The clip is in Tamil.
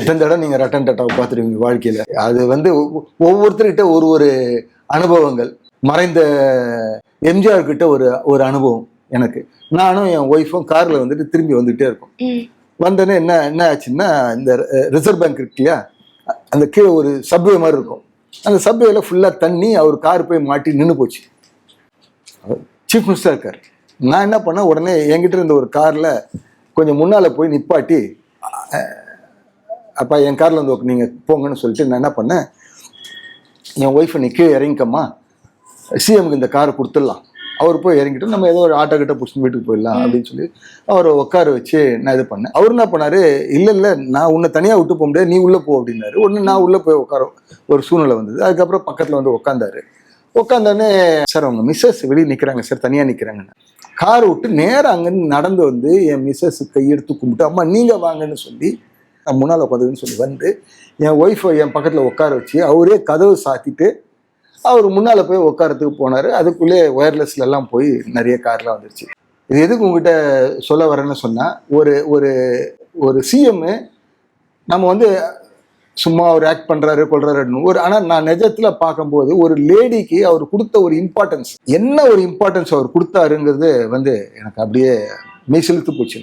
எத்தனை தடவை நீங்கள் ரட்டன் டாட்டாவை பார்த்துருவீங்க வாழ்க்கையில். அது வந்து ஒவ்வொருத்தர்கிட்ட ஒரு ஒரு அனுபவங்கள். மறைந்த எம்ஜிஆர் கிட்ட ஒரு அனுபவம் எனக்கு. நானும் என் ஒய்ஃபும் காரில் வந்துட்டு திரும்பி வந்துகிட்டே இருக்கோம். வந்தோடனே என்ன ஆச்சுன்னா, இந்த ரிசர்வ் பேங்க் இருக்கு இல்லையா, அந்த கீழே ஒரு சப்வே மாதிரி இருக்கும். அந்த சப்வேல ஃபுல்லாக தண்ணி, அவர் கார் போய் மாட்டி நின்று போச்சு. சீஃப் மினிஸ்டர் இருக்கார். நான் என்ன பண்ணேன், உடனே என்கிட்ட இருந்த ஒரு காரில் கொஞ்சம் முன்னால் போய் நிப்பாட்டி, அப்பா என் காரில் வந்து நீங்கள் போங்கன்னு சொல்லிட்டு நான் என்ன பண்ணேன், என் ஒய்ஃபை நீ கீழே இறங்கிக்கம்மா, சிஎம்க்கு இந்த காரை கொடுத்துடலாம், அவர் போய் இறங்கிட்டு நம்ம ஏதோ ஒரு ஆட்டோ கிட்ட பிடிச்சி வீட்டுக்கு போயிடலாம் அப்படின்னு சொல்லி அவரை உட்கார வச்சு நான் இது பண்ணேன். அவர் என்ன பண்ணாரு, இல்லை நான் உன்னை தனியாக விட்டு போக முடியாது, நீ உள்ளே போ அப்படின்னாரு. உடனே நான் உள்ளே போய் உட்கார ஒரு சூழ்நிலை வந்தது. அதுக்கப்புறம் பக்கத்தில் வந்து உட்காந்தோடனே, சார் அவங்க மிஸ்ஸஸ் வெளியே நிற்கிறாங்க சார், தனியாக நிற்கிறாங்கன்னு. காரை விட்டு நேராக அங்கேருந்து நடந்து வந்து என் மிஸ்ஸஸ் கையெடுத்து கும்பிட்டு, அம்மா நீங்கள் வாங்கன்னு சொல்லி நான் முன்னால் உட்காந்துன்னு சொல்லி வந்து என் ஒய்ஃபை என் பக்கத்தில் உட்கார வச்சு அவரே கதவு சாத்திட்டு அவர் முன்னால் போய் உட்காரத்துக்கு போனார். அதுக்குள்ளே ஒயர்லெஸ்ல எல்லாம் போய் நிறைய கார்லாம் வந்துருச்சு. இது எதுக்கு உங்ககிட்ட சொல்ல வரேன்னு சொன்னால், ஒரு ஒரு ஒரு சிஎம் நம்ம வந்து சும்மா அவர் ஆக்ட் பண்ணுறாரு கொள்றாருன்னு ஆனால் நான் நிஜத்தில் பார்க்கும்போது ஒரு லேடிக்கு அவர் கொடுத்த ஒரு இம்பார்ட்டன்ஸ், என்ன ஒரு இம்பார்ட்டன்ஸ் அவர் கொடுத்தாருங்கிறது வந்து எனக்கு அப்படியே மெய்சிலுத்து போச்சு.